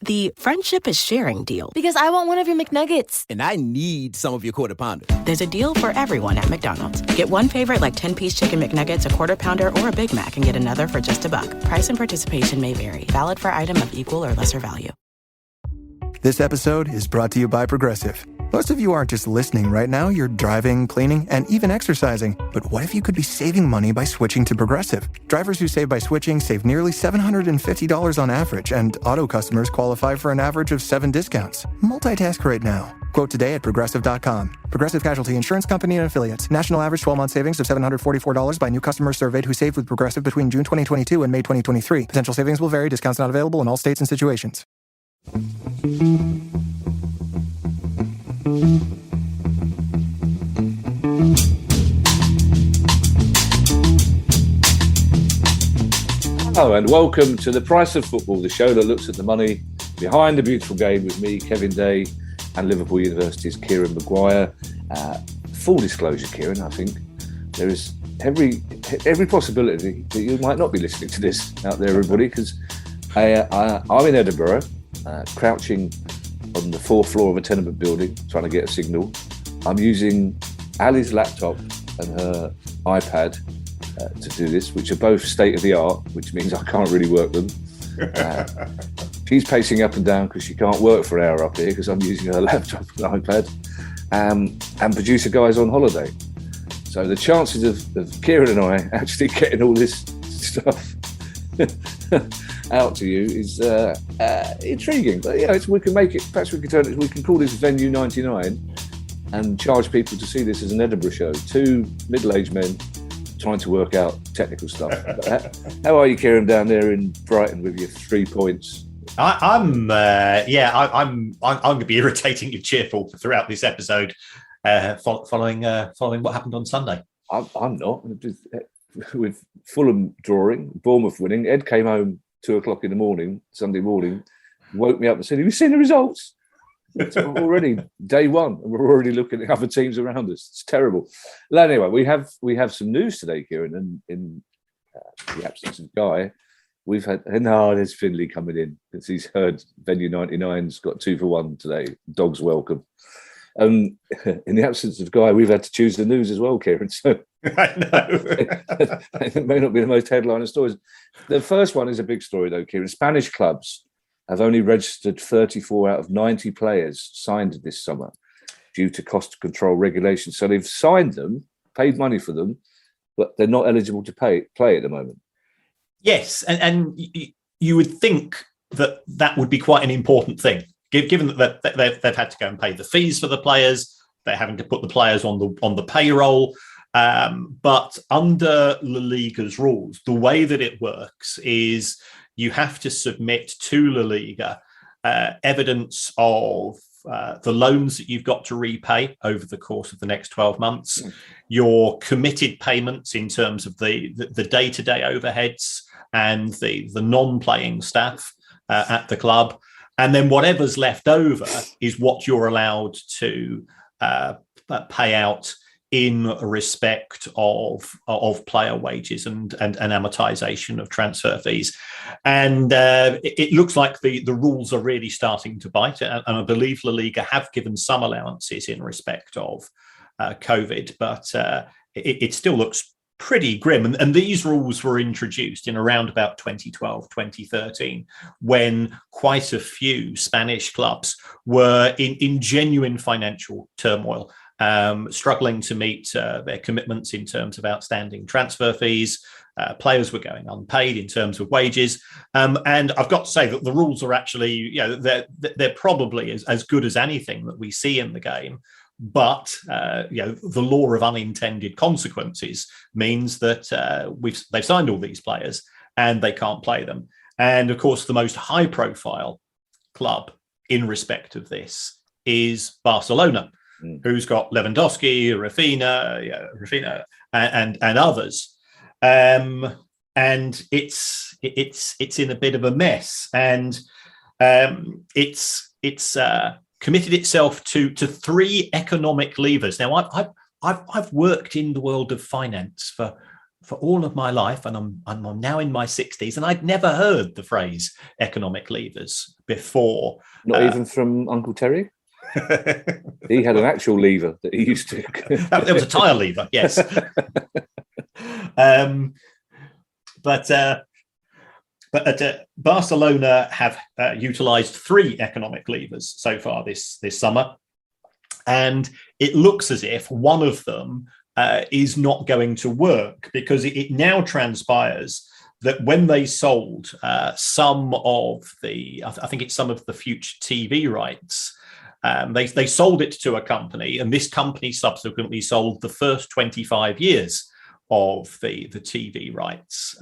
the friendship is sharing deal. Because I want one of your McNuggets. And I need some of your Quarter Pounder. There's a deal for everyone at McDonald's. Get one favorite like 10-piece chicken McNuggets, a Quarter Pounder, or a Big Mac and get another for just $1. Price and participation may vary. Valid for item of equal or lesser value. This episode is brought to you by Progressive. Most of you aren't just listening right now, you're driving, cleaning, and even exercising. But what if you could be saving money by switching to Progressive? Drivers who save by switching save nearly $750 on average, and auto customers qualify for an average of 7 discounts. Multitask right now. Quote today at Progressive.com. Progressive Casualty Insurance Company and Affiliates. National average 12-month savings of $744 by new customers surveyed who saved with Progressive between June 2022 and May 2023. Potential savings will vary. Discounts not available in all states and situations. Hello and welcome to The Price of Football, the show that looks at the money behind the beautiful game with me, Kevin Day, and Liverpool University's Kieran Maguire. Full disclosure, Kieran, I think there is every possibility that you might not be listening to this out there, everybody, because I'm in Edinburgh, crouching on the 4th floor of a tenement building, trying to get a signal. I'm using Ali's laptop and her iPad to do this, which are both state of the art, which means I can't really work them. She's pacing up and down because she can't work for an hour up here because I'm using her laptop and iPad. And producer guy's on holiday. So the chances of Kieran and I actually getting all this stuff out to you is intriguing. But yeah, we can make it. Perhaps we can call this Venue 99 and charge people to see this as an Edinburgh show. 2 middle-aged men trying to work out technical stuff. How are you, Kieran, down there in Brighton with your 3 points? I'm going to be irritatingly cheerful throughout this episode, following what happened on Sunday. I'm not. With Fulham drawing, Bournemouth winning, Ed came home 2:00 in the morning, Sunday morning, woke me up and said, "Have you seen the results?" It's already day one, and we're already looking at other teams around us. It's terrible. Well, anyway, we have some news today, Kieran, and in the absence of Guy, we've had there's Finley coming in because he's heard Venue 99's got 2 for 1 today. Dogs welcome. In the absence of Guy, we've had to choose the news as well, Kieran. So I know. it may not be the most headline of stories. The first one is a big story, though, Kieran. Spanish clubs have only registered 34 out of 90 players signed this summer due to cost control regulations. So they've signed them, paid money for them, but they're not eligible to play at the moment. Yes, and you would think that would be quite an important thing, given that they've had to go and pay the fees for the players. They're having to put the players on the payroll. But under La Liga's rules, the way that it works is you have to submit to La Liga evidence of the loans that you've got to repay over the course of the next 12 months, your committed payments in terms of the day-to-day overheads and the non-playing staff at the club. And then whatever's left over is what you're allowed to pay out in respect of player wages and amortization of transfer fees. And it looks like the rules are really starting to bite. And I believe La Liga have given some allowances in respect of COVID, but it still looks pretty grim. And these rules were introduced in around about 2012, 2013, when quite a few Spanish clubs were in genuine financial turmoil, struggling to meet their commitments in terms of outstanding transfer fees. Players were going unpaid in terms of wages. And I've got to say that the rules are actually, they're probably as good as anything that we see in the game. But the law of unintended consequences means that they've signed all these players and they can't play them. And of course, the most high-profile club in respect of this is Barcelona, who's got Lewandowski, Rafinha, and others. And it's in a bit of a mess, and it's committed itself to 3 economic levers. Now, I've worked in the world of finance for for all of my life, and I'm now in my 60s, and I'd never heard the phrase economic levers before. Not even from Uncle Terry? He had an actual lever that he used to. There was a tyre lever, yes. But Barcelona have utilised 3 economic levers so far this summer, and it looks as if one of them is not going to work, because it now transpires that when they sold some of the, I think it's some of the future TV rights, they sold it to a company, and this company subsequently sold the first 25 years of the TV rights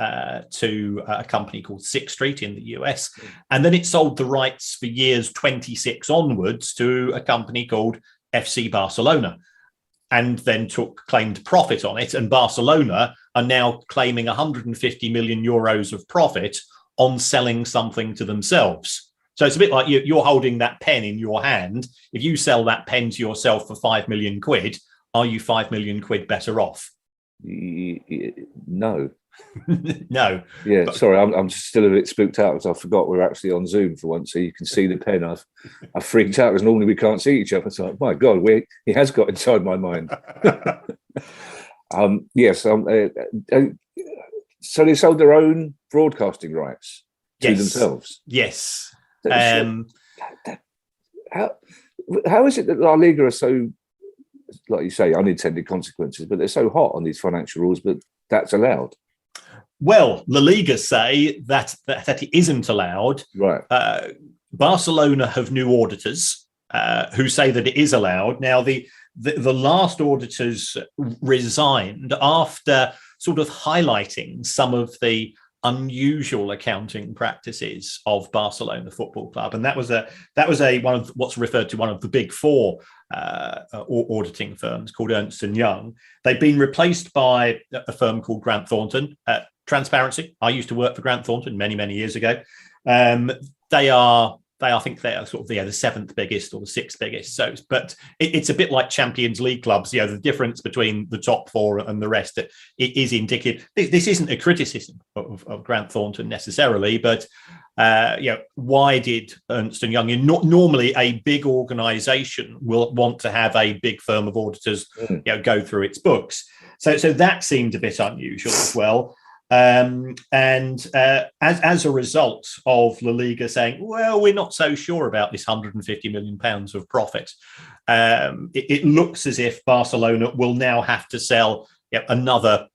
to a company called Sixth Street in the US. And then it sold the rights for years 26 onwards to a company called FC Barcelona, and then claimed profit on it. And Barcelona are now claiming 150 million euros of profit on selling something to themselves. So it's a bit like you're holding that pen in your hand. If you sell that pen to yourself for 5 million quid, are you 5 million quid better off? No. No. Yeah, sorry, I'm still a bit spooked out because I forgot we're actually on Zoom for once, so you can see the pen. I freaked out because normally we can't see each other. It's like, my God, he has got inside my mind. Yes. So they sold their own broadcasting rights to themselves. Yes. How is it that La Liga are so, like you say, unintended consequences, but they're so hot on these financial rules, but that's allowed? Well, La Liga say that it isn't allowed. Right. Barcelona have new auditors who say that it is allowed. Now, the last auditors resigned after sort of highlighting some of the unusual accounting practices of Barcelona Football Club, and that was one of what's referred to one of the big 4 auditing firms called Ernst & Young. They've been replaced by a firm called Grant Thornton. Transparency. I used to work for Grant Thornton many years ago. I think they are sort of the 7th biggest or the 6th biggest. So, but it's a bit like Champions League clubs. The difference between the top 4 and the rest, it is indicative. This isn't a criticism of Grant Thornton necessarily, but why did Ernst & Young? Normally, a big organisation will want to have a big firm of auditors, go through its books. So that seemed a bit unusual as well. And as a result of La Liga saying, well, we're not so sure about this 150 million pounds of profit, it looks as if Barcelona will now have to sell another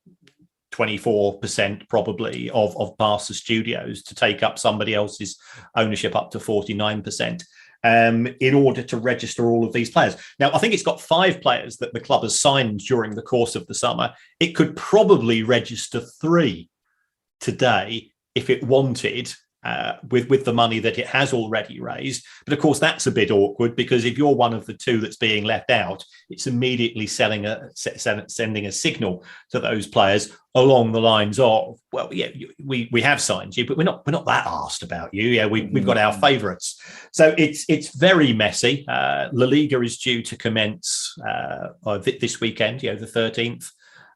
24% probably of Barca Studios to take up somebody else's ownership up to 49%. In order to register all of these players. Now, I think it's got 5 players that the club has signed during the course of the summer. It could probably register 3 today if it wanted, with the money that it has already raised. But of course, that's a bit awkward, because if you're one of the 2 that's being left out, it's immediately sending a signal to those players along the lines of, well, yeah, we have signed you, but we're not that arsed about you. Yeah, we've got our favourites. So it's very messy. La Liga is due to commence this weekend, the 13th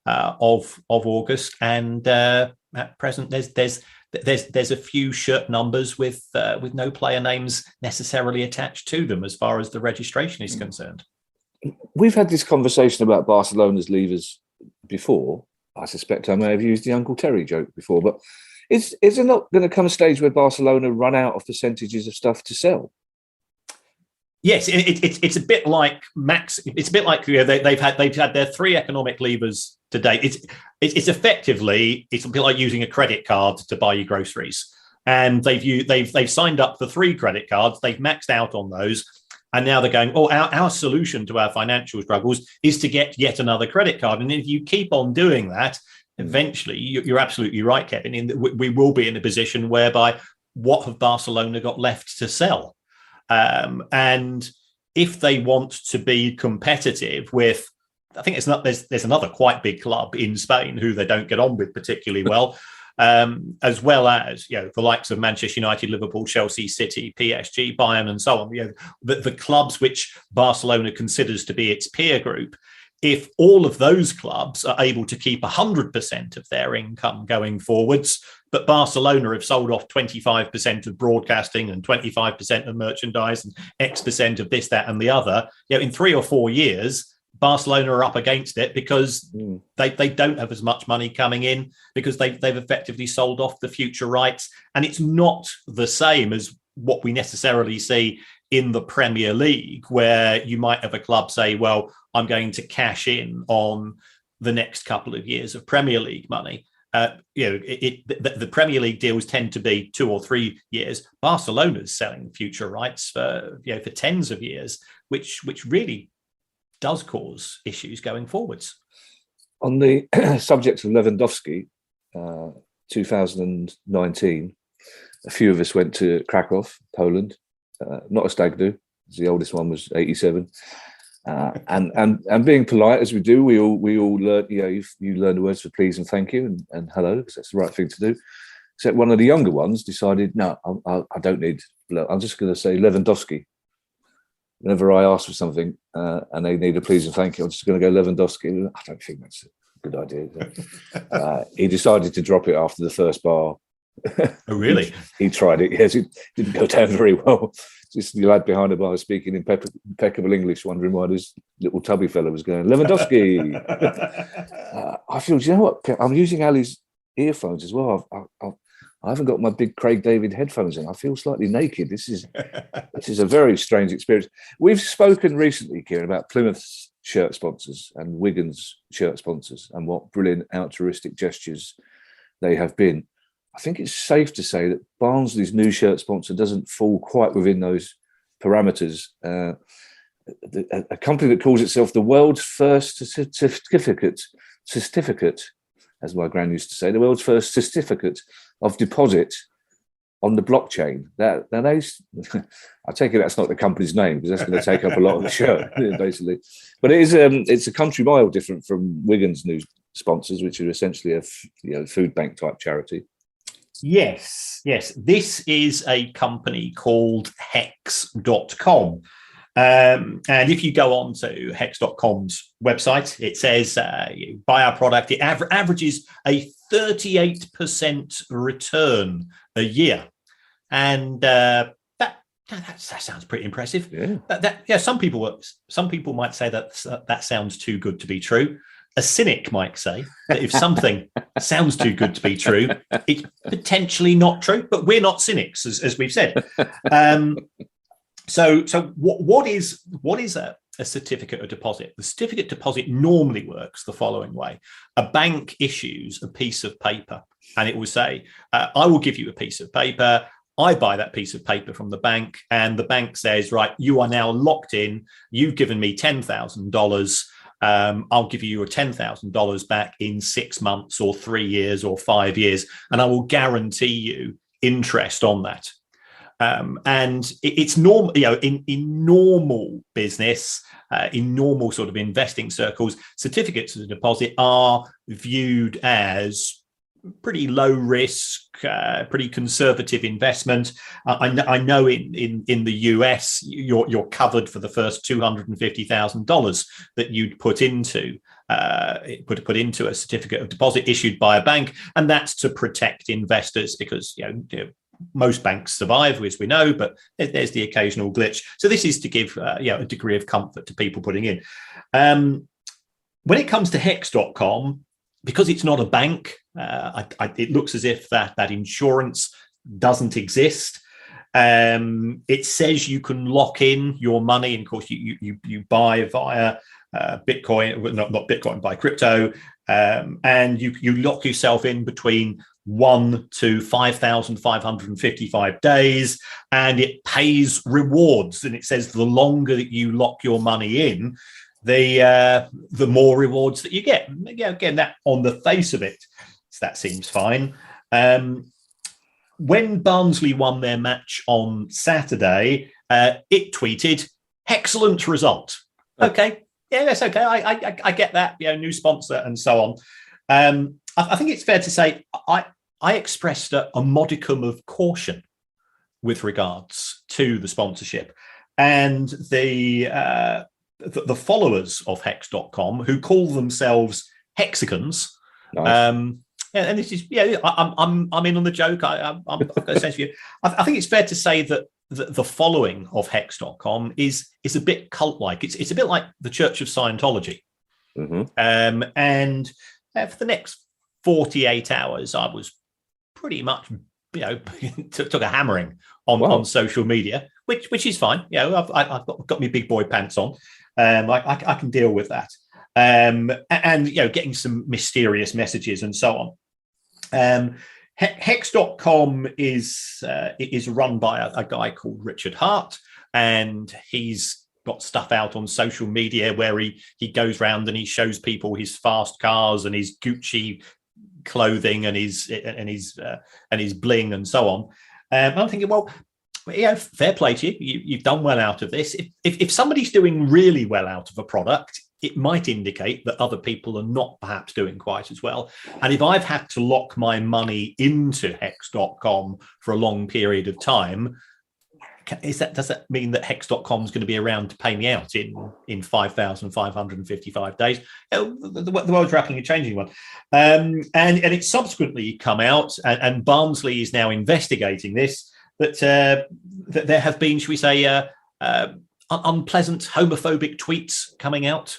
of August, and at present there's a few shirt numbers with no player names necessarily attached to them as far as the registration is concerned. We've had this conversation about Barcelona's levers before. I suspect I may have used the Uncle Terry joke before, but is there not going to come a stage where Barcelona run out of percentages of stuff to sell? Yes, it's a bit like Max. It's a bit like they've had their 3 economic levers to date. It's effectively a bit like using a credit card to buy your groceries, and they've signed up for 3 credit cards. They've maxed out on those, and now they're going, oh, our solution to our financial struggles is to get yet another credit card. And if you keep on doing that, eventually, you're absolutely right, Kevin. We will be in a position whereby what have Barcelona got left to sell? And if they want to be competitive with, I think there's another quite big club in Spain who they don't get on with particularly well, as well as the likes of Manchester United, Liverpool, Chelsea, City, PSG, Bayern, and so on. The clubs which Barcelona considers to be its peer group. if all of those clubs are able to keep 100% of their income going forwards, but Barcelona have sold off 25% of broadcasting and 25% of merchandise and X% of this, that, and the other, in 3 or 4 years, Barcelona are up against it because they don't have as much money coming in because they've effectively sold off the future rights. And it's not the same as what we necessarily see in the Premier League, where you might have a club say, well, I'm going to cash in on the next couple of years of Premier League money. The Premier League deals tend to be 2 or 3 years. Barcelona's selling future rights for tens of years, which really does cause issues going forwards. On the subject of Lewandowski, 2019, a few of us went to Krakow, Poland. Not a stag do. The oldest one was 87. And being polite as we do, we all learn. You learn the words for please and thank you and hello, because that's the right thing to do. Except one of the younger ones decided, no, I don't need. I'm just going to say Lewandowski. Whenever I ask for something and they need a please and thank you, I'm just going to go Lewandowski. I don't think that's a good idea. He decided to drop it after the first bar. Oh, really? he tried it. Yes, it didn't go down very well. Just the lad behind the bar speaking in impeccable English, wondering why this little tubby fella was going, Lewandowski. I feel, do you know what? I'm using Ali's earphones as well. I haven't got my big Craig David headphones in. I feel slightly naked. This is a very strange experience. We've spoken recently, Kieran, about Plymouth's shirt sponsors and Wigan's shirt sponsors and what brilliant altruistic gestures they have been. I think it's safe to say that Barnsley's new shirt sponsor doesn't fall quite within those parameters. A company that calls itself the world's first certificate, as my gran used to say, the world's first certificate of deposit on the blockchain. I take it that's not the company's name, because that's going to take up a lot of the shirt, basically. But it is it's a country mile different from Wigan's new sponsors, which are essentially a food bank type charity. Yes. This is a company called Hex.com. And if you go on to Hex.com's website, it says you buy our product, it averages a 38% return a year. And that sounds pretty impressive. Yeah. Some people might say that sounds too good to be true. A cynic might say that if something sounds too good to be true, it's potentially not true. But we're not cynics, as we've said. So what is a certificate of deposit? The certificate of deposit normally works the following way. A bank issues a piece of paper, and it will say, I will give you a piece of paper. I buy that piece of paper from the bank, and the bank says, right, you are now locked in. You've given me $10,000. I'll give you your $10,000 back in 6 months or 3 years or 5 years, and I will guarantee you interest on that. And it's normal, in normal business, in normal sort of investing circles, certificates of deposit are viewed as pretty low risk, pretty conservative investment. I know in the US, you're covered for the first $250,000 that you'd put into a certificate of deposit issued by a bank, and that's to protect investors because most banks survive, as we know, but there's the occasional glitch. So this is to give a degree of comfort to people putting in. When it comes to Hex.com, because it's not a bank, it looks as if that insurance doesn't exist. It says you can lock in your money, and of course you buy via Bitcoin, not Bitcoin, buy crypto, and you lock yourself in between 1 to 5,555 days, and it pays rewards. And it says the longer that you lock your money in, the more rewards that you get. Again, that on the face of it, that seems fine. When Barnsley won their match on Saturday, it tweeted, "Excellent result." Okay, yeah, that's okay. I get that. New sponsor and so on. I think it's fair to say I expressed a modicum of caution with regards to the sponsorship, and the the followers of Hex.com who call themselves Hexagons. Nice. And this is, I'm in on the joke. I've got a sense of you. I think it's fair to say that the following of Hex.com is a bit cult-like. It's a bit like the Church of Scientology. Mm-hmm. And for the next 48 hours, I was pretty much, took a hammering on social media, which is fine. I've got my big boy pants on. I can deal with that. And getting some mysterious messages and so on. Hex.com is run by a guy called Richard Hart, and he's got stuff out on social media where he goes around and he shows people his fast cars and his Gucci clothing and his bling and so on. I'm thinking, well, fair play to you. You've done well out of this. If somebody's doing really well out of a product, it might indicate that other people are not perhaps doing quite as well. And if I've had to lock my money into Hex.com for a long period of time, does that mean that Hex.com is going to be around to pay me out in 5,555 days? The world's rapidly changing one. And it's subsequently come out, and Barnsley is now investigating this, that there have been, should we say, unpleasant homophobic tweets coming out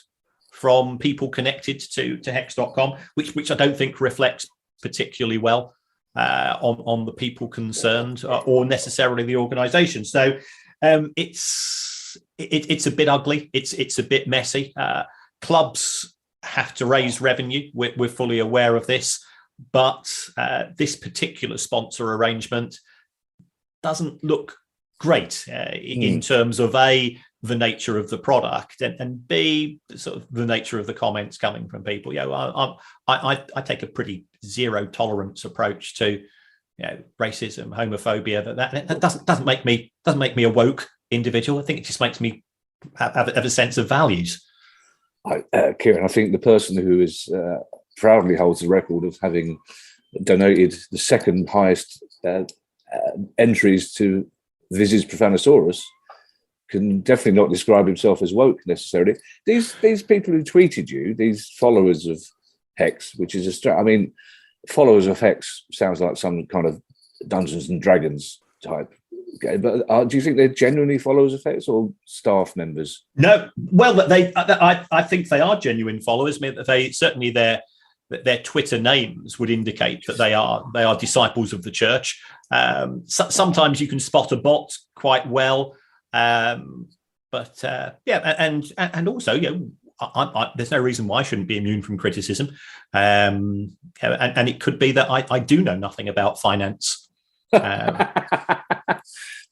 from people connected to Hex.com, which I don't think reflects particularly well on the people concerned or necessarily the organisation. So it's a bit ugly. It's a bit messy. Clubs have to raise revenue. We're fully aware of this, but this particular sponsor arrangement doesn't look great in terms of the nature of the product, and B, sort of the nature of the comments coming from people. I take a pretty zero tolerance approach to racism, homophobia. That doesn't make me a woke individual. I think it just makes me have a sense of values. Kieran, I think the person who is proudly holds the record of having donated the second highest entries to Vis's Profanosaurus can definitely not describe himself as woke necessarily. These people who tweeted you, these followers of Hex, which is followers of Hex sounds like some kind of Dungeons and Dragons type game. But do you think they're genuinely followers of Hex or staff members? No, well, I think they are genuine followers. I mean, they certainly their Twitter names would indicate that they are disciples of the church. Sometimes you can spot a bot quite well. And also, there's no reason why I shouldn't be immune from criticism. And it could be that I do know nothing about finance. I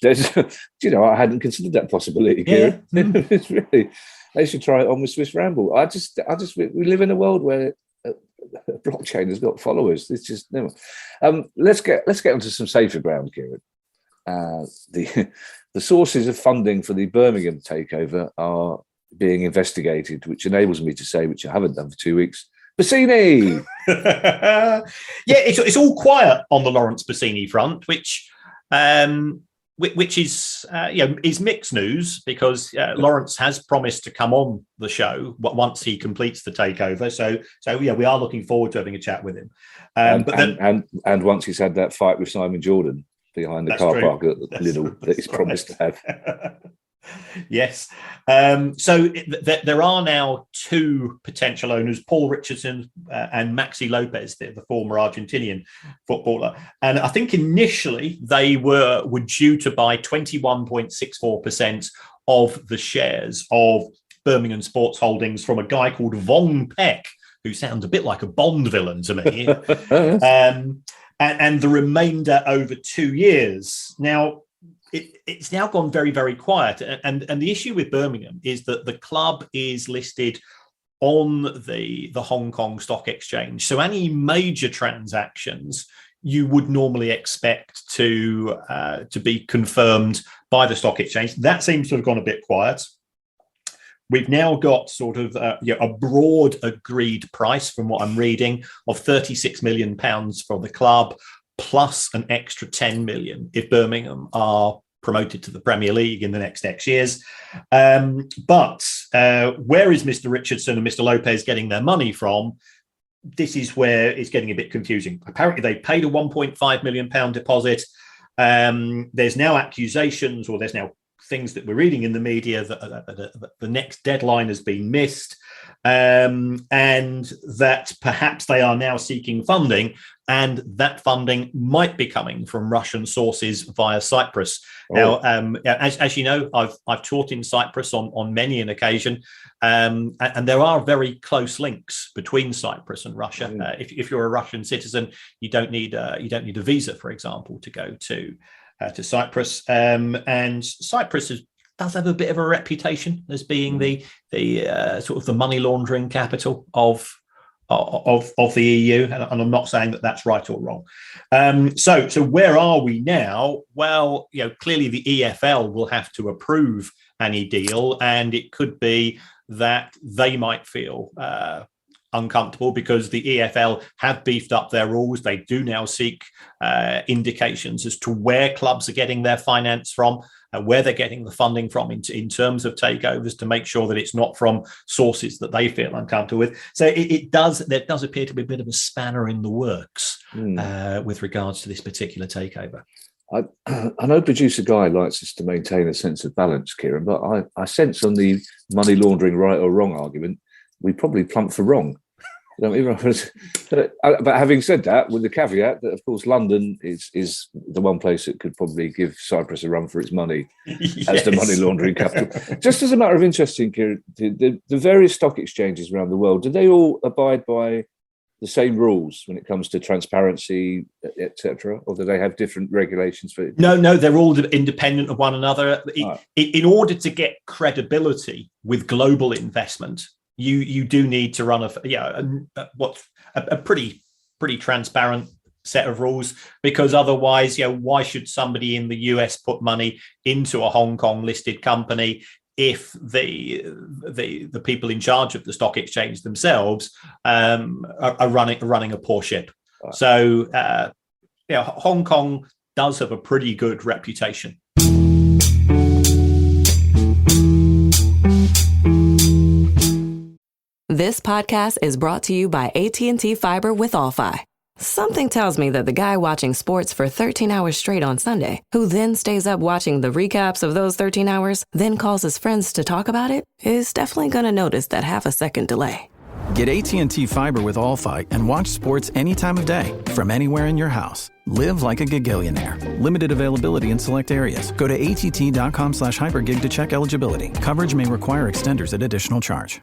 hadn't considered that possibility, Kieran. Yeah. It's really, they should try it on with Swiss Ramble. We live in a world where blockchain has got followers. It's just never. Let's get onto some safer ground, Kieran. The sources of funding for the Birmingham takeover are being investigated, which enables me to say, which I haven't done for 2 weeks, Bassini. It's all quiet on the Lawrence Bassini front, which is mixed news, because Lawrence has promised to come on the show once he completes the takeover. So we are looking forward to having a chat with him. And once he's had that fight with Simon Jordan behind the car park at Lidl that he's promised to have. Yes. So there are now two potential owners, Paul Richardson and Maxi Lopez, the former Argentinian footballer. And I think initially they were due to buy 21.64% of the shares of Birmingham Sports Holdings from a guy called Von Peck, who sounds a bit like a Bond villain to me. And the remainder over 2 years. Now, it's now gone very, very quiet. And the issue with Birmingham is that the club is listed on the Hong Kong Stock Exchange. So any major transactions you would normally expect to be confirmed by the stock exchange. That seems to have gone a bit quiet. We've now got sort of a broad agreed price, from what I'm reading, of £36 million for the club, plus an extra 10 million if Birmingham are promoted to the Premier League in the next X years. But where is Mr. Richardson and Mr. Lopez getting their money from? This is where it's getting a bit confusing. Apparently, they paid a £1.5 million deposit. There's now accusations, or there's now things that we're reading in the media that the next deadline has been missed, and that perhaps they are now seeking funding, and that funding might be coming from Russian sources via Cyprus. Now, as you know, I've taught in Cyprus on many an occasion, and there are very close links between Cyprus and Russia. If you're a Russian citizen, you don't need a visa, for example, to go to Cyprus. And Cyprus does have a bit of a reputation as being the sort of the money laundering capital of the EU, and I'm not saying that that's right or wrong. So where are we now? Well, clearly the EFL will have to approve any deal, and it could be that they might feel uncomfortable because the EFL have beefed up their rules. They do now seek indications as to where clubs are getting their finance from, where they're getting the funding from in terms of takeovers, to make sure that it's not from sources that they feel uncomfortable with. So there does appear to be a bit of a spanner in the works with regards to this particular takeover. I know producer Guy likes us to maintain a sense of balance, Kieran, but I sense on the money laundering right or wrong argument, we probably plump for wrong. But having said that, with the caveat that, of course, London is the one place that could probably give Cyprus a run for its money as the money laundering capital. Just as a matter of interest, Kieran, the various stock exchanges around the world, do they all abide by the same rules when it comes to transparency, etc., or do they have different regulations for it? No, they're all independent of one another. In order to get credibility with global investment, you do need to run a pretty transparent set of rules, because otherwise, why should somebody in the US put money into a Hong Kong listed company if the people in charge of the stock exchange themselves are running a poor ship? Right. So Hong Kong does have a pretty good reputation. This podcast is brought to you by AT&T Fiber with All-Fi. Something tells me that the guy watching sports for 13 hours straight on Sunday, who then stays up watching the recaps of those 13 hours, then calls his friends to talk about it, is definitely going to notice that half-a-second delay. Get AT&T Fiber with All-Fi and watch sports any time of day from anywhere in your house. Live like a gigillionaire. Limited availability in select areas. Go to att.com/hypergig to check eligibility. Coverage may require extenders at additional charge.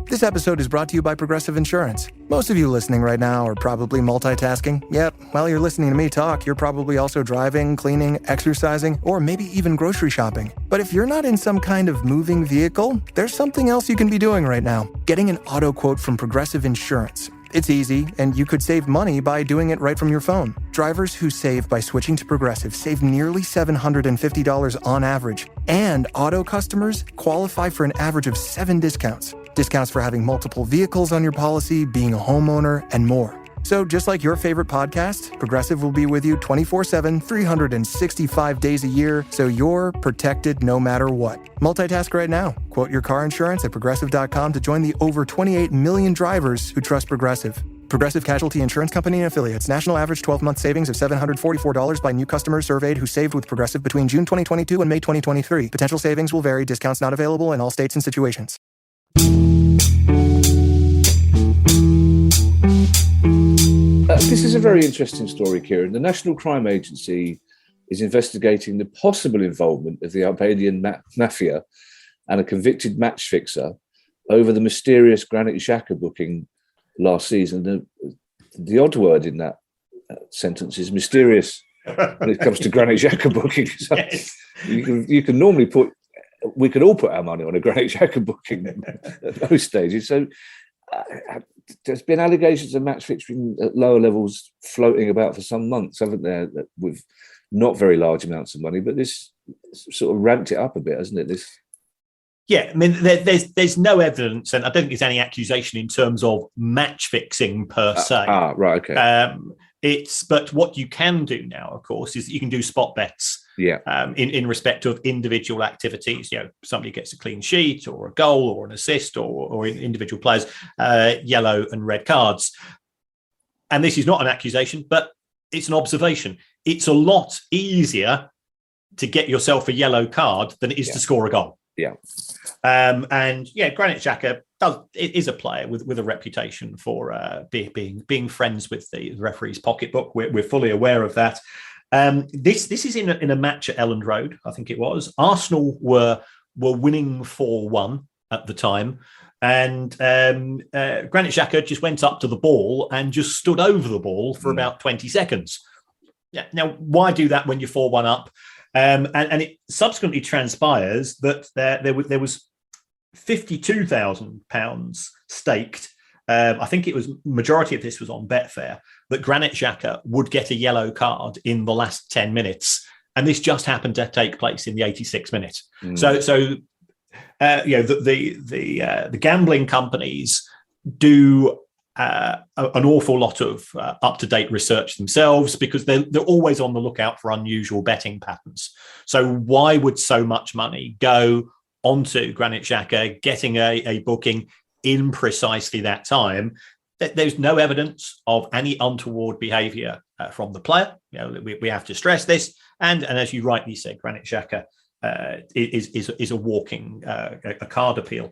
This episode is brought to you by Progressive Insurance. Most of you listening right now are probably multitasking. Yep, while you're listening to me talk, you're probably also driving, cleaning, exercising, or maybe even grocery shopping. But if you're not in some kind of moving vehicle, there's something else you can be doing right now. Getting an auto quote from Progressive Insurance. It's easy, and you could save money by doing it right from your phone. Drivers who save by switching to Progressive save nearly $750 on average. And auto customers qualify for an average of 7 discounts. Discounts for having multiple vehicles on your policy, being a homeowner, and more. So just like your favorite podcast, Progressive will be with you 24/7, 365 days a year, so you're protected no matter what. Multitask right now. Quote your car insurance at Progressive.com to join the over 28 million drivers who trust Progressive. Progressive Casualty Insurance Company and Affiliates. National average 12-month savings of $744 by new customers surveyed who saved with Progressive between June 2022 and May 2023. Potential savings will vary. Discounts not available in all states and situations. This is a very interesting story, Kieran. The National Crime Agency is investigating the possible involvement of the Albanian mafia and a convicted match fixer over the mysterious Granit Xhaka booking last season. The odd word in that sentence is mysterious when it comes to Granit Xhaka booking. So yes. You can normally we could all put our money on a Granit Xhaka booking at those stages. So there's been allegations of match fixing at lower levels floating about for some months, haven't there, with not very large amounts of money, but this sort of ramped it up a bit, hasn't it? Yeah, I mean, there's no evidence, and I don't think there's any accusation in terms of match fixing per se. Right, okay. But what you can do now, of course, is that you can do spot bets in respect of individual activities. Somebody gets a clean sheet or a goal or an assist or individual players, yellow and red cards. And this is not an accusation, but it's an observation. It's a lot easier to get yourself a yellow card than it is to score a goal. Yeah. Granit Xhaka is a player with a reputation for being friends with the referee's pocketbook. We're fully aware of that. This is in a match at Elland Road, I think it was. Arsenal were winning 4-1 at the time. And Granit Xhaka just went up to the ball and just stood over the ball for about 20 seconds. Now, why do that when you're 4-1 up? And it subsequently transpires that there was £52,000 staked. I think it was majority of this was on Betfair, that Granit Xhaka would get a yellow card in the last 10 minutes. And this just happened to take place in the 86th minute. The gambling companies do an awful lot of up-to-date research themselves, because they're always on the lookout for unusual betting patterns. So why would so much money go onto Granit Xhaka getting a booking in precisely that time? There's no evidence of any untoward behaviour from the player. We have to stress this. And as you rightly said, Granit Xhaka is a walking a card appeal.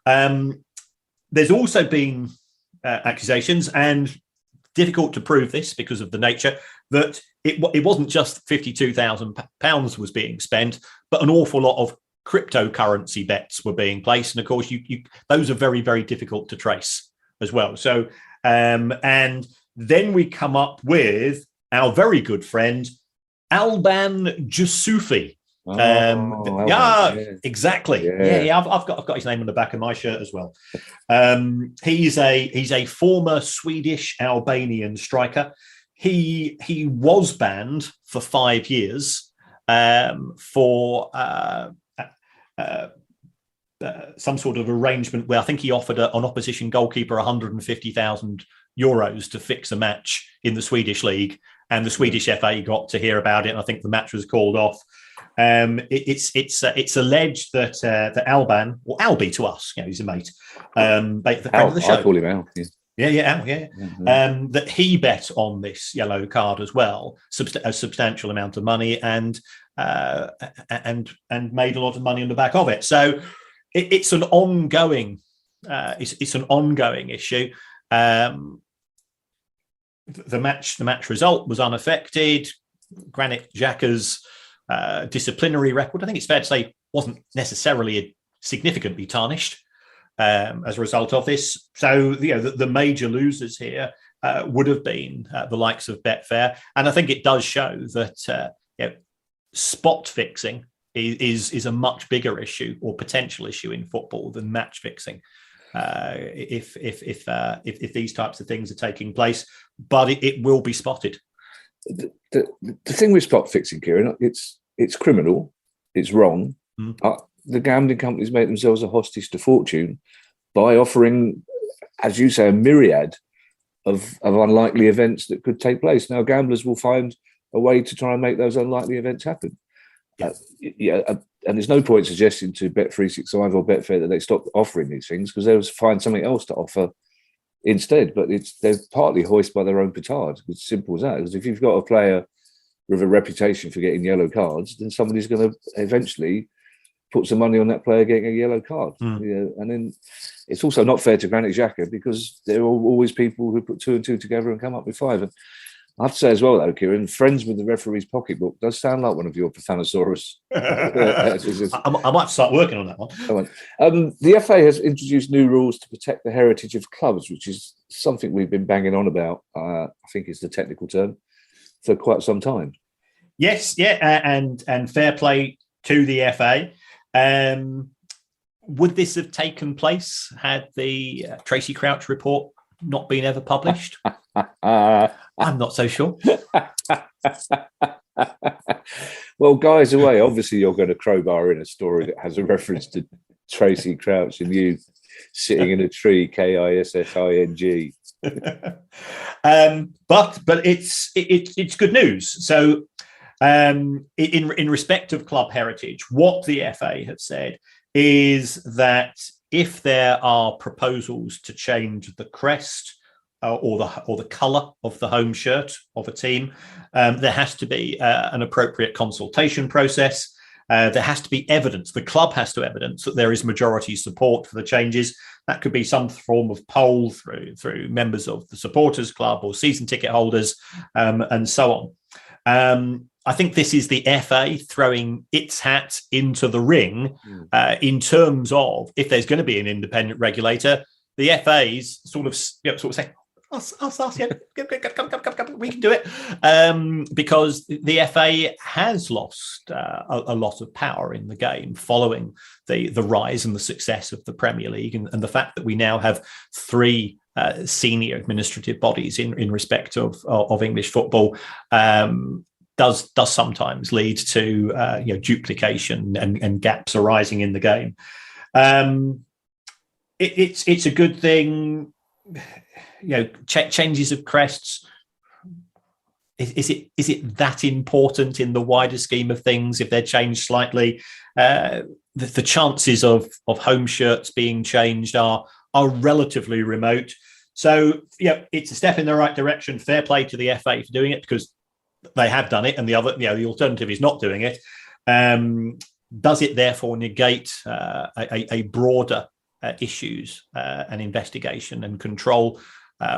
There's also been accusations, and difficult to prove this because of the nature, that it wasn't just £52,000 was being spent, but an awful lot of cryptocurrency bets were being placed. And of course, those are very, very difficult to trace as well. So, and then we come up with our very good friend, Alban Jusufi. Exactly. Yeah. I've got his name on the back of my shirt as well. He's a former Swedish Albanian striker. He was banned for 5 years for some sort of arrangement where I think he offered an opposition goalkeeper €150,000 to fix a match in the Swedish league, and the Swedish FA got to hear about it, and I think the match was called off. It's alleged that Alban, or Albie to us, he's a mate, the friend of the show. I call him Al. Al, that he bet on this yellow card as well, a substantial amount of money, and made a lot of money on the back of it. So it's an ongoing issue. The match result was unaffected. Granit Xhaka's disciplinary record, I think it's fair to say, wasn't necessarily significantly tarnished as a result of this. So the major losers here would have been the likes of Betfair, and I think it does show that spot fixing is a much bigger issue or potential issue in football than match fixing. If these types of things are taking place, but it will be spotted. The thing with spot fixing, Kieran, it's criminal, it's wrong. The gambling companies make themselves a hostage to fortune by offering, as you say, a myriad of unlikely events that could take place. Now, gamblers will find a way to try and make those unlikely events happen. And there's no point suggesting to Bet365 or Betfair that they stop offering these things, because they'll find something else to offer instead. But they're partly hoisted by their own petard. It's simple as that. Because if you've got a player with a reputation for getting yellow cards, then somebody's going to eventually put some money on that player getting a yellow card. And then it's also not fair to Granit Xhaka, because there are always people who put 2 and 2 together and come up with 5. And I have to say as well, though, Kieran, friends with the referee's pocketbook does sound like one of your Prothanosaurus. I might start working on that one. The FA has introduced new rules to protect the heritage of clubs, which is something we've been banging on about, I think is the technical term, for quite some time. Yes, and fair play to the FA. Would this have taken place had the Tracy Crouch report not been ever published? I'm not so sure. Well, guys away, obviously you're going to crowbar in a story that has a reference to Tracy Crouch and you sitting in a tree, KISSING. But it's good news. So In respect of club heritage, what the FA have said is that if there are proposals to change the crest or the colour of the home shirt of a team, there has to be an appropriate consultation process. There has to be evidence. The club has to evidence that there is majority support for the changes. That could be some form of poll through members of the supporters club or season ticket holders, and so on. I think this is the FA throwing its hat into the ring in terms of if there's going to be an independent regulator. The FA's sort of say, us, yeah, come, we can do it, because the FA has lost a lot of power in the game following the rise and the success of the Premier League, and the fact that we now have three senior administrative bodies in respect of English football. Does sometimes lead to duplication and gaps arising in the game. It's a good thing. Changes of crests. Is it that important in the wider scheme of things? If they're changed slightly, the chances of home shirts being changed are relatively remote. So it's a step in the right direction. Fair play to the FA for doing it, because they have done it, and the alternative is not doing it. Does it therefore negate a broader issues and investigation and control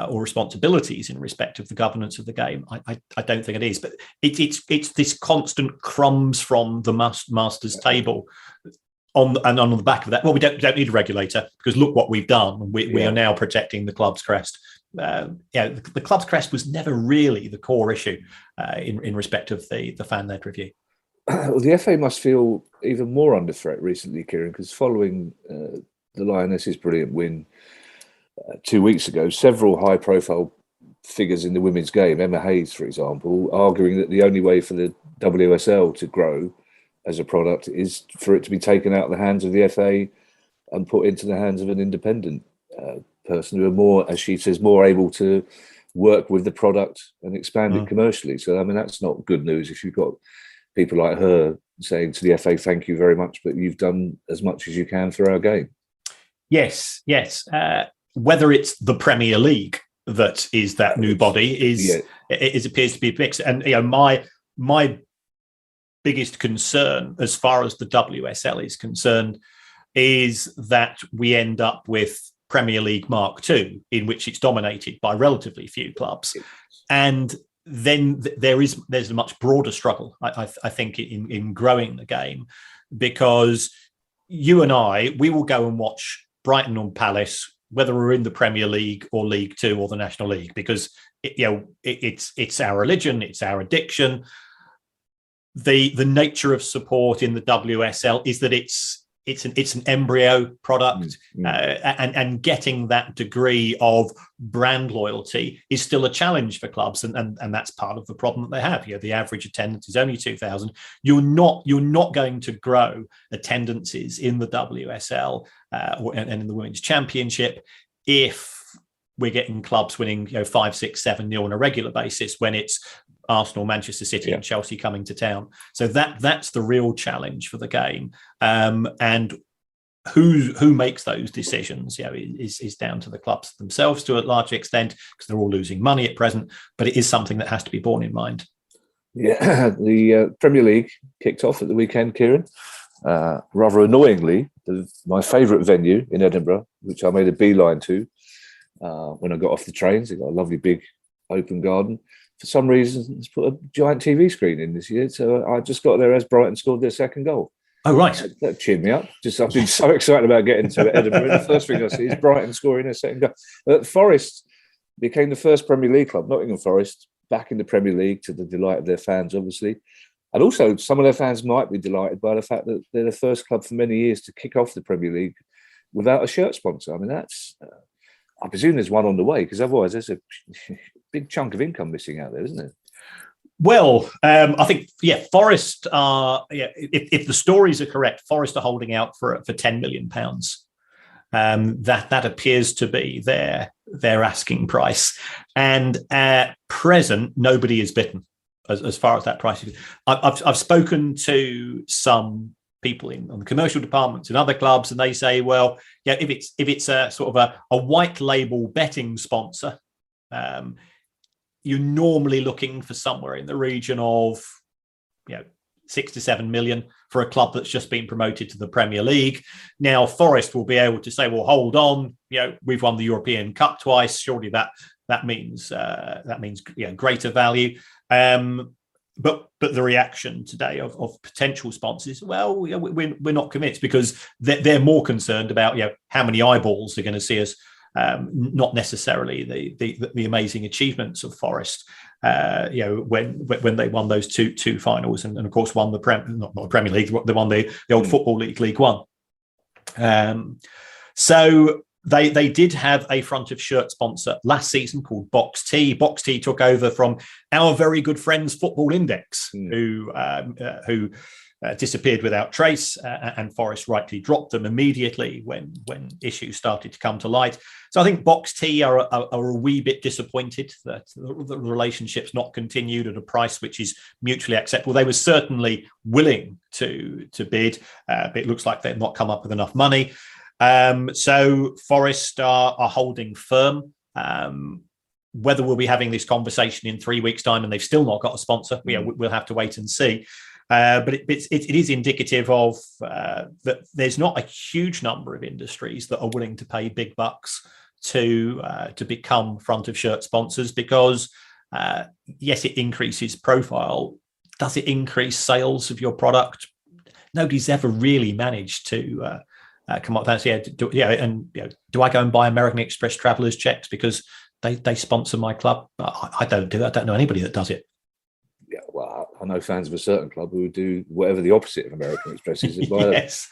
or responsibilities in respect of the governance of the game? I don't think it is, but it's this constant crumbs from the master's table. On the back of that, well, we don't need a regulator, because look what we've done. We are now protecting the club's crest. The club's crest was never really the core issue in respect of the fan-led review. Well, the FA must feel even more under threat recently, Kieran, because following the Lionesses' brilliant win 2 weeks ago, several high-profile figures in the women's game, Emma Hayes, for example, arguing that the only way for the WSL to grow as a product is for it to be taken out of the hands of the FA and put into the hands of an independent person who are more, as she says, more able to work with the product and expand it commercially. So, I mean, that's not good news if you've got people like her saying to the FA, thank you very much, but you've done as much as you can for our game. Yes. Whether it's the Premier League that is that new body it appears to be mixed. And my biggest concern, as far as the WSL is concerned, is that we end up with Premier League Mark II, in which it's dominated by relatively few clubs, and then there's a much broader struggle, I think, in growing the game, because you and we will go and watch Brighton on Palace, whether we're in the Premier League or League Two or the National League, because it's our religion, it's our addiction. The nature of support in the WSL is that it's an embryo product, and getting that degree of brand loyalty is still a challenge for clubs, and that's part of the problem that they have. The average attendance is only 2,000. You're not going to grow attendances in the WSL and in the Women's Championship if we're getting clubs winning 5, 6, 7-0 on a regular basis when it's Arsenal, Manchester City, and Chelsea coming to town. So that's the real challenge for the game. And who makes those decisions, is down to the clubs themselves to a large extent, because they're all losing money at present. But it is something that has to be borne in mind. Yeah, the Premier League kicked off at the weekend, Kieran. Rather annoyingly, my favourite venue in Edinburgh, which I made a beeline to when I got off the trains. They've got a lovely big open garden. For some reason, it's put a giant TV screen in this year. So I just got there as Brighton scored their second goal. Oh, right. That cheered me up. I've been so excited about getting to Edinburgh. The first thing I see is Brighton scoring their second goal. Forest became the first Premier League club, Nottingham Forest, back in the Premier League, to the delight of their fans, obviously. And also, some of their fans might be delighted by the fact that they're the first club for many years to kick off the Premier League without a shirt sponsor. I mean, that's... I presume there's one on the way, because otherwise there's a big chunk of income missing out there, isn't there? Well, I think, Forest are, if the stories are correct, Forest are holding out for £10 million. That appears to be their asking price. And at present, nobody is bitten. as far as that price is. I've spoken to some people on the commercial departments in other clubs, and they say, well, yeah, if it's a sort of a white label betting sponsor, you're normally looking for somewhere in the region of 6 to 7 million for a club that's just been promoted to the Premier League. Now, Forest will be able to say, well, hold on, we've won the European Cup twice. Surely that means greater value. But the reaction today of potential sponsors, well, we're not convinced, because they're more concerned about how many eyeballs are going to see us, not necessarily the amazing achievements of Forest. When they won those two finals, and of course won the Premier League, they won the old Football League, League One. So they did have a front of shirt sponsor last season called Box T. Box T took over from our very good friends Football Index, who disappeared without trace, and Forest rightly dropped them immediately when issues started to come to light. So I think Box T are a wee bit disappointed that the relationship's not continued at a price which is mutually acceptable. They were certainly willing to bid, but it looks like they've not come up with enough money. So Forest are holding firm. Whether we'll be having this conversation in 3 weeks' time and they've still not got a sponsor, we'll have to wait and see. But it is indicative of that there's not a huge number of industries that are willing to pay big bucks to become front of shirt sponsors, because yes, it increases profile. Does it increase sales of your product? Nobody's ever really managed to come up with that. Do I go and buy American Express travelers checks because they sponsor my club? I don't do that. I don't know anybody that does it. Yeah, well, I know fans of a certain club who would do whatever the opposite of American Express is. Yes.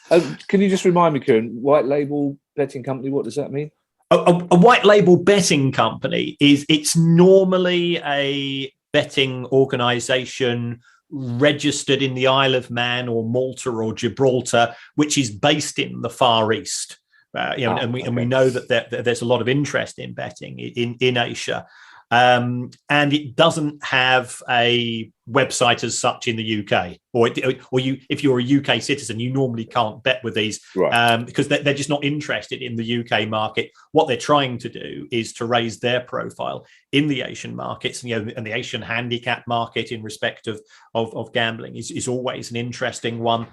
Can you just remind me, Kieran, white label betting company, what does that mean? A white label betting company it's normally a betting organisation registered in the Isle of Man or Malta or Gibraltar, which is based in the Far East. And we know that there's a lot of interest in betting in Asia. And it doesn't have a website as such in the UK, or if you're a UK citizen, you normally can't bet with these, right, because they're just not interested in the UK market. What they're trying to do is to raise their profile in the Asian markets, and the Asian handicap market in respect of gambling is always an interesting one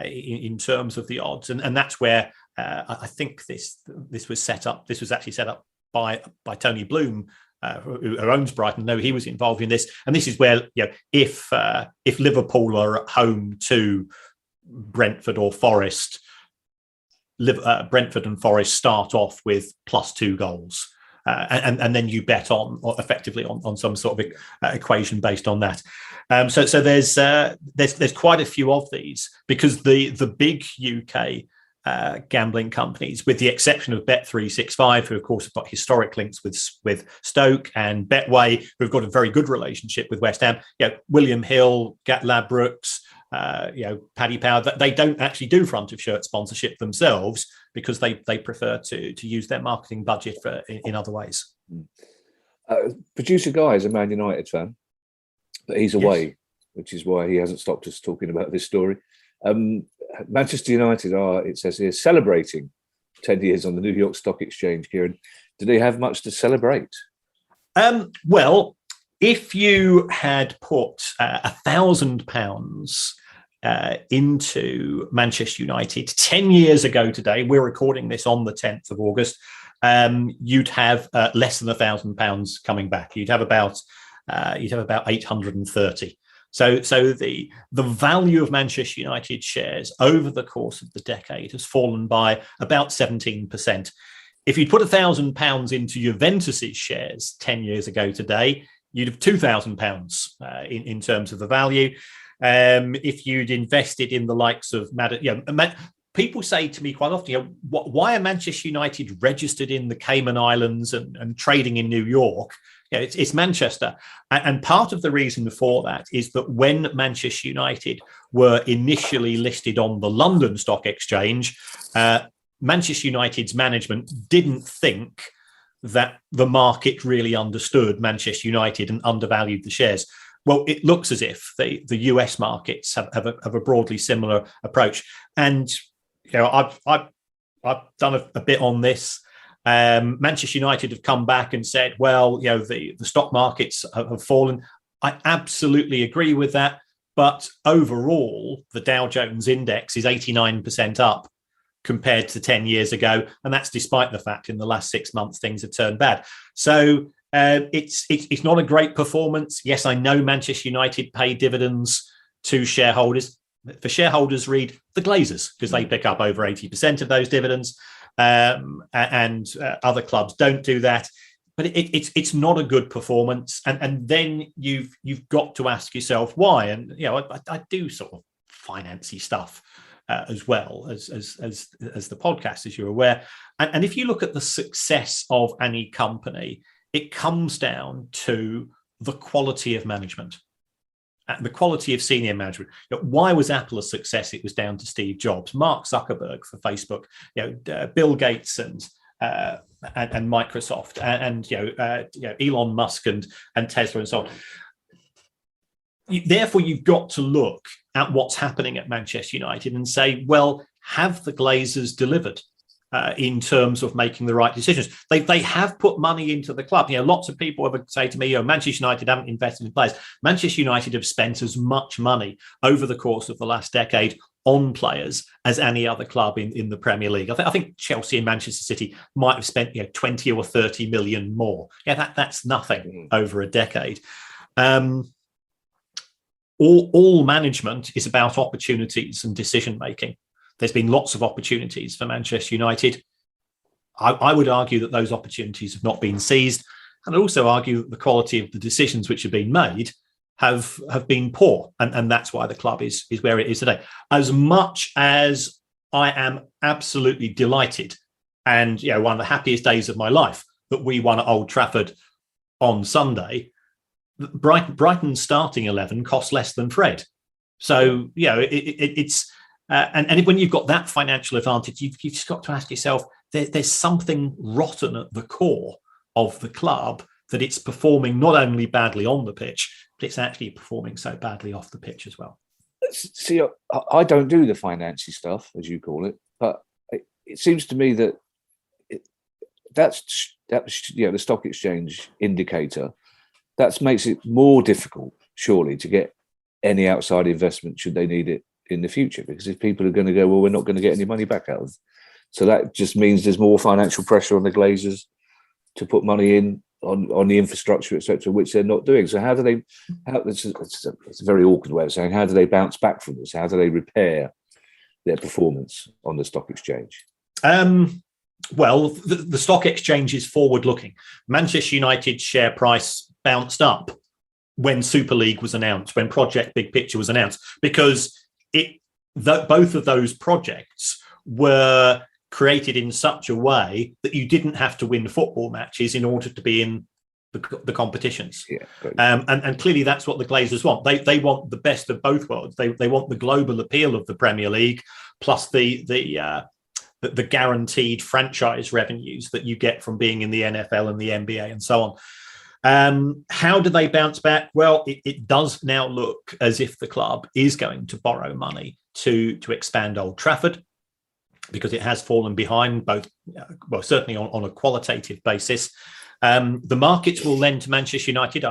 in terms of the odds, and that's where I think this was set up. This was actually set up by Tony Bloom, who owns Brighton. No, he was involved in this, and this is where if Liverpool are at home to Brentford or Forest, Brentford and Forest start off with +2 goals, and then you bet effectively on some sort of equation based on that. So there's quite a few of these, because the big UK gambling companies, with the exception of Bet365, who of course have got historic links with Stoke, and Betway, who've got a very good relationship with West Ham. William Hill, Gat Ladbrokes, Paddy Power, they don't actually do front of shirt sponsorship themselves, because they prefer to use their marketing budget in other ways. Producer Guy is a Man United fan, but he's away, which is why he hasn't stopped us talking about this story. Manchester United are, it says here, celebrating 10 years on the New York Stock Exchange. Kieran, do they have much to celebrate? Well, if you had put £1,000 into Manchester United 10 years ago today, we're recording this on the 10th of August, you'd have less than £1,000 coming back. You'd have about 830. So the value of Manchester United shares over the course of the decade has fallen by about 17%. If you'd put £1,000 into Juventus's shares 10 years ago today, you'd have £2,000 in terms of the value. If you'd invested in the likes of people say to me quite often, why are Manchester United registered in the Cayman Islands and trading in New York? It's Manchester. And part of the reason for that is that when Manchester United were initially listed on the London Stock Exchange, Manchester United's management didn't think that the market really understood Manchester United and undervalued the shares. Well, it looks as if the US markets have a broadly similar approach. And I've done a bit on this. Manchester United have come back and said, well, the stock markets have fallen. I absolutely agree with that. But overall, the Dow Jones index is 89% up compared to 10 years ago. And that's despite the fact in the last 6 months, things have turned bad. So it's not a great performance. Yes, I know Manchester United pay dividends to shareholders. For shareholders, read the Glazers, because they pick up over 80% of those dividends. And other clubs don't do that. But it's not a good performance. And then you've got to ask yourself why. And I do sort of financy stuff as well as the podcast, as you're aware. And if you look at the success of any company, it comes down to the quality of management, the quality of senior management. Why was Apple a success? It was down to Steve Jobs, Mark Zuckerberg for Facebook, Bill Gates and Microsoft, and Elon Musk and Tesla and so on. Therefore, you've got to look at what's happening at Manchester United and say, well, have the Glazers delivered in terms of making the right decisions? They have put money into the club. Lots of people would say to me, Manchester United haven't invested in players. Manchester United have spent as much money over the course of the last decade on players as any other club in the Premier League. I think Chelsea and Manchester City might have spent 20 or 30 million more. That's nothing over a decade. All management is about opportunities and decision making. There's been lots of opportunities for Manchester United. I would argue that those opportunities have not been seized, and I'd also argue that the quality of the decisions which have been made have been poor, and that's why the club is where it is today. As much as I am absolutely delighted, and one of the happiest days of my life, that we won at Old Trafford on Sunday, Brighton's starting 11 costs less than Fred. So it's and when you've got that financial advantage, you've just got to ask yourself, there's something rotten at the core of the club, that it's performing not only badly on the pitch, but it's actually performing so badly off the pitch as well. See, I don't do the financy stuff, as you call it, but it seems to me that that's the stock exchange indicator. That makes it more difficult, surely, to get any outside investment should they need it in the future. Because if people are going to go, well, we're not going to get any money back out of it. So that just means there's more financial pressure on the Glazers to put money in on the infrastructure, etc., which they're not doing. So how do they? It's a very awkward way of saying, how do they bounce back from this? How do they repair their performance on the stock exchange? Well, the stock exchange is forward-looking. Manchester United's share price bounced up when Super League was announced, when Project Big Picture was announced, because both of those projects were created in such a way that you didn't have to win football matches in order to be in the competitions. Yeah, and clearly that's what the Glazers want. They want the best of both worlds. They want the global appeal of the Premier League, plus the guaranteed franchise revenues that you get from being in the NFL and the NBA and so on. How do they bounce back? Well, it does now look as if the club is going to borrow money to expand Old Trafford, because it has fallen behind both, well, certainly on a qualitative basis. The markets will lend to Manchester United.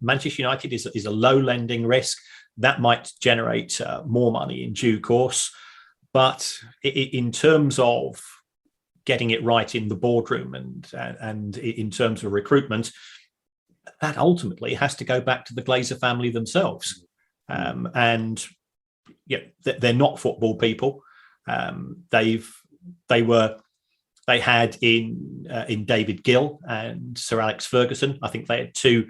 Manchester United is a low lending risk. That might generate more money in due course. But in terms of getting it right in the boardroom and in terms of recruitment, that ultimately has to go back to the Glazer family themselves. And they're not football people. They had in David Gill and Sir Alex Ferguson, I think they had two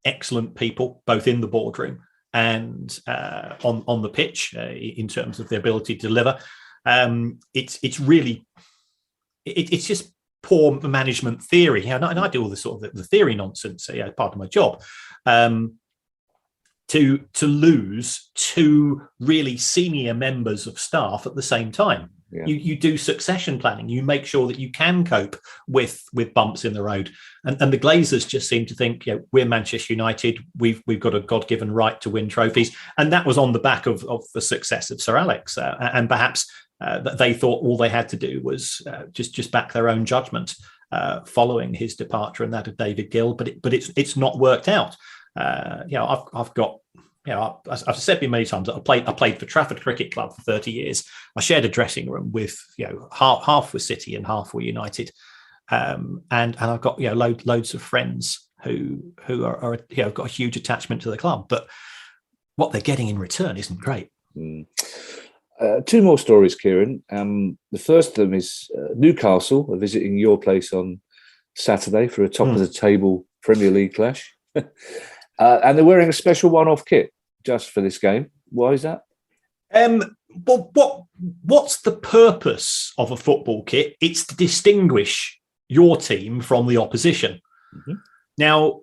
excellent people, both in the boardroom and on the pitch in terms of their ability to deliver. It's just poor management theory. And I do all this sort of the theory nonsense, part of my job. To lose two really senior members of staff at the same time. Yeah. You do succession planning. You make sure that you can cope with bumps in the road. And the Glazers just seem to think, we're Manchester United. We've got a God-given right to win trophies. And that was on the back of the success of Sir Alex. And perhaps they thought all they had to do was just back their own judgment following his departure and that of David Gill. But it's not worked out. I've got. I've said many times that I played for Trafford Cricket Club for 30 years. I shared a dressing room with half were City and half were United, and I've got loads of friends who are have got a huge attachment to the club, but what they're getting in return isn't great. Two more stories, Kieran. The first of them is Newcastle are visiting your place on Saturday for a top of the table Premier League clash. And they're wearing a special one-off kit just for this game. Why is that? What's the purpose of a football kit? It's to distinguish your team from the opposition. Mm-hmm. Now,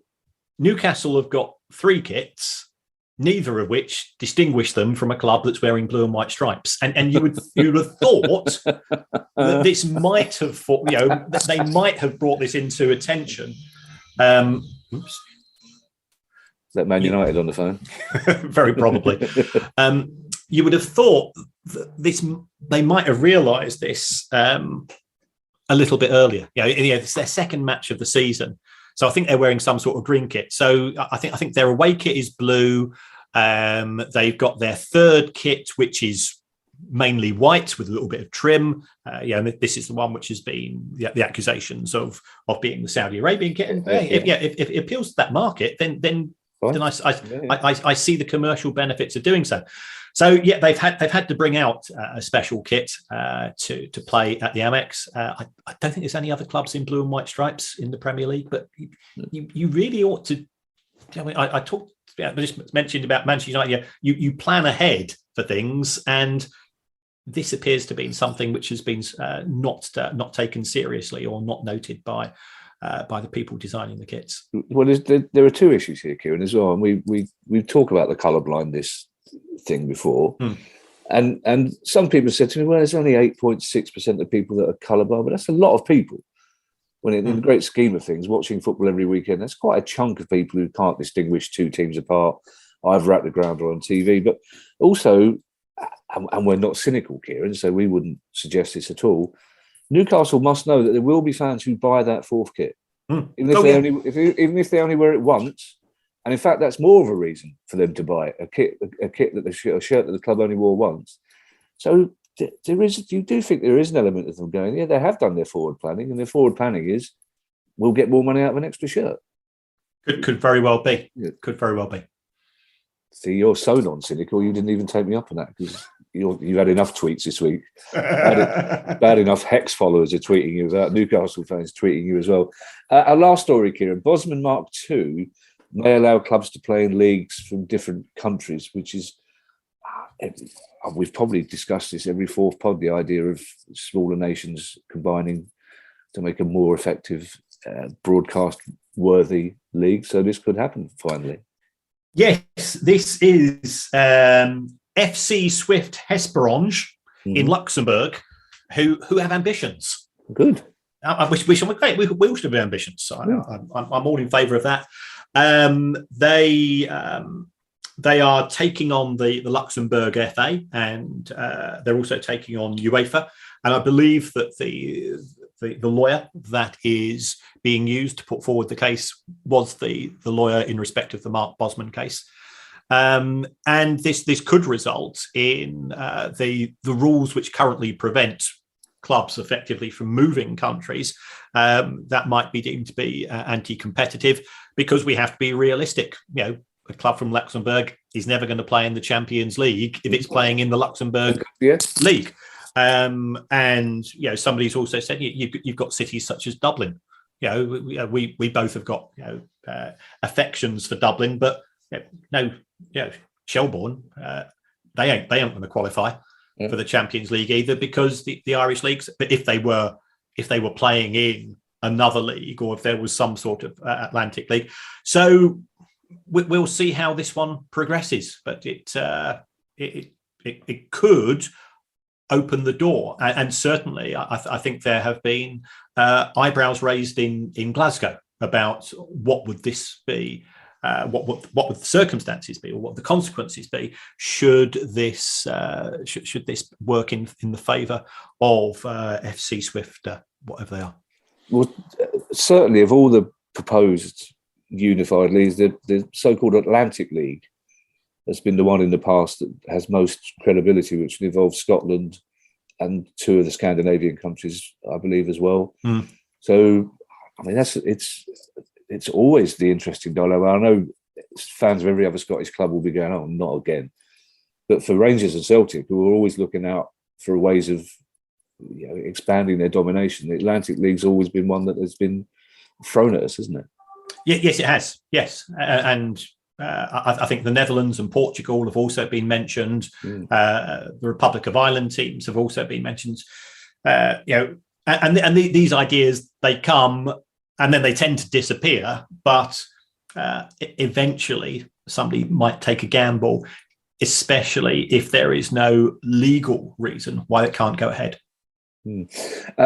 Newcastle have got 3 kits, neither of which distinguish them from a club that's wearing blue and white stripes. And you would have thought that this might have, that they might have brought this into attention. Oops. That Man United on the phone? Very probably. You would have thought that they might have realised this a little bit earlier. It's their second match of the season, so I think they're wearing some sort of green kit. So I think their away kit is blue. They've got their third kit, which is mainly white with a little bit of trim. And this is the one which has been the accusations of being the Saudi Arabian kit. And if it appeals to that market, then I see the commercial benefits of doing so. So they've had to bring out a special kit to play at the Amex. I don't think there's any other clubs in blue and white stripes in the Premier League, but you really ought to. I just mentioned about Manchester United. You plan ahead for things, and this appears to be something which has been not taken seriously or not noted by the people designing the kits. Well, there are 2 issues here, Kieran, as well. And we talk about the colour blindness thing before. And some people said to me, well, there's only 8.6% of people that are colourblind, but that's a lot of people. When in the great scheme of things, watching football every weekend, that's quite a chunk of people who can't distinguish 2 teams apart, either at the ground or on TV. But also, and we're not cynical, Kieran, so we wouldn't suggest this at all, Newcastle must know that there will be fans who buy that 4th kit, even if they only wear it once. And in fact, that's more of a reason for them to buy a shirt that the club only wore once. So you do think there is an element of them going, they have done their forward planning, and their forward planning is we'll get more money out of an extra shirt. Could very well be. Yeah. Could very well be. See, you're so non-cynical, you didn't even take me up on that because you had enough tweets this week. Bad enough Hex followers are tweeting you about Newcastle fans tweeting you as well. Our last story, Kieran, Bosman Mark II may allow clubs to play in leagues from different countries, which is, we've probably discussed this every 4th pod, the idea of smaller nations combining to make a more effective broadcast-worthy league. So this could happen finally. Yes, this is FC Swift Hesperange in Luxembourg, who have ambitions. Good. I wish we great. We all should have ambitions. So I'm all in favour of that. They are taking on the Luxembourg FA, and they're also taking on UEFA. And I believe that the lawyer that is being used to put forward the case was the lawyer in respect of the Mark Bosman case. And this could result in the rules which currently prevent clubs effectively from moving countries that might be deemed to be anti-competitive, because we have to be realistic. A club from Luxembourg is never going to play in the Champions League if it's playing in the Luxembourg League. And somebody's also said you've got cities such as Dublin. We both have got affections for Dublin, but Shelbourne they ain't going to qualify for the Champions League either, because the Irish leagues. But if they were playing in another league, or if there was some sort of Atlantic league, so we'll see how this one progresses. But it could open the door. And certainly, I think there have been eyebrows raised in Glasgow about what would this be, what would the circumstances be, or what the consequences be should this work in the favour of FC Swift, whatever they are. Well, certainly of all the proposed unified leagues, the so-called Atlantic League has been the one in the past that has most credibility, which involves Scotland and 2 of the Scandinavian countries, I believe, as well. Mm. So, I mean, it's always the interesting dialogue. I know fans of every other Scottish club will be going, "Oh, not again." But for Rangers and Celtic, who are always looking out for ways of expanding their domination, the Atlantic League's always been one that has been thrown at us, hasn't it? Yes, it has. Yes, and I think the Netherlands and Portugal have also been mentioned. The Republic of Ireland teams have also been mentioned. These ideas, they come and then they tend to disappear. But eventually, somebody might take a gamble, especially if there is no legal reason why it can't go ahead.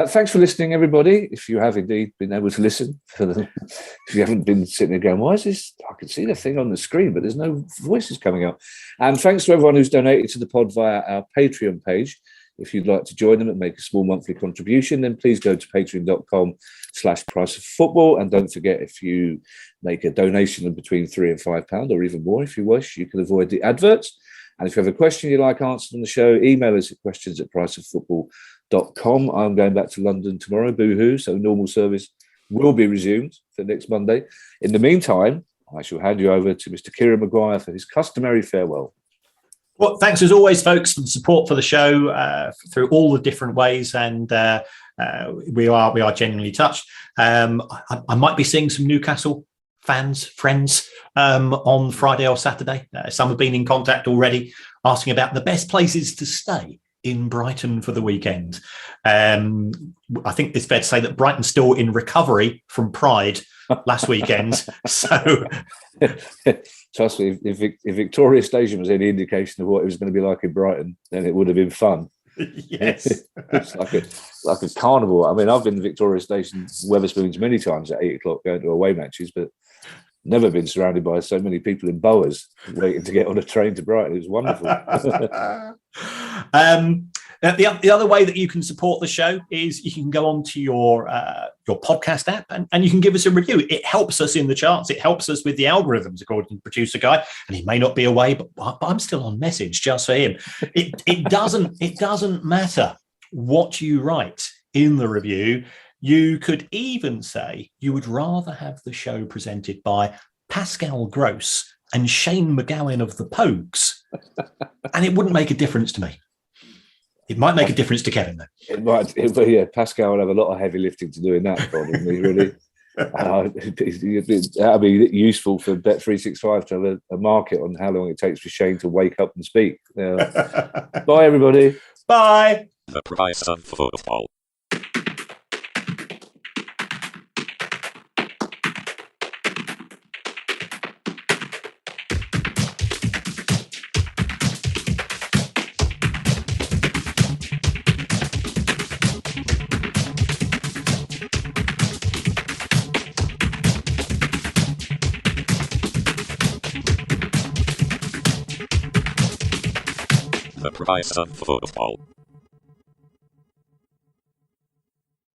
Thanks for listening, everybody. If you have indeed been able to listen, if you haven't been sitting there going, "Why is this? I can see the thing on the screen, but there's no voices coming up." And thanks to everyone who's donated to the pod via our Patreon page. If you'd like to join them and make a small monthly contribution, then please go to patreon.com/priceoffootball. And don't forget, if you make a donation of between £3 and £5, or even more if you wish, you can avoid the adverts. And if you have a question you'd like answered on the show, email us at questions@priceoffootball.com. I'm going back to London tomorrow, boo-hoo, so normal service will be resumed for next Monday. In the meantime, I shall hand you over to Mr. Kieran Maguire for his customary farewell. Well, thanks as always, folks, for the support for the show through all the different ways, and we are genuinely touched. I might be seeing some Newcastle friends on Friday or Saturday. Some have been in contact already, asking about the best places to stay in Brighton for the weekend. I think it's fair to say that Brighton's still in recovery from Pride last weekend. So, trust me, if Victoria Station was any indication of what it was going to be like in Brighton, then it would have been fun. Yes, it's like a carnival. I mean, I've been to Victoria Station, Wetherspoons, many times at 8 o'clock going to away matches, but never been surrounded by so many people in boas waiting to get on a train to Brighton. It was wonderful. The other way that you can support the show is you can go onto your podcast app and you can give us a review. It helps us in the charts. It helps us with the algorithms, according to Producer Guy. And he may not be away, but I'm still on message just for him. It doesn't matter what you write in the review. You could even say you would rather have the show presented by Pascal Gross and Shane McGowan of the Pogues, and it wouldn't make a difference to me. It might make a difference to Kevin, though. It might. Yeah, Pascal will have a lot of heavy lifting to do in that, probably, really. That'd be useful for Bet365 to have a market on how long it takes for Shane to wake up and speak. Bye, everybody. Bye. The price of football. The price of football.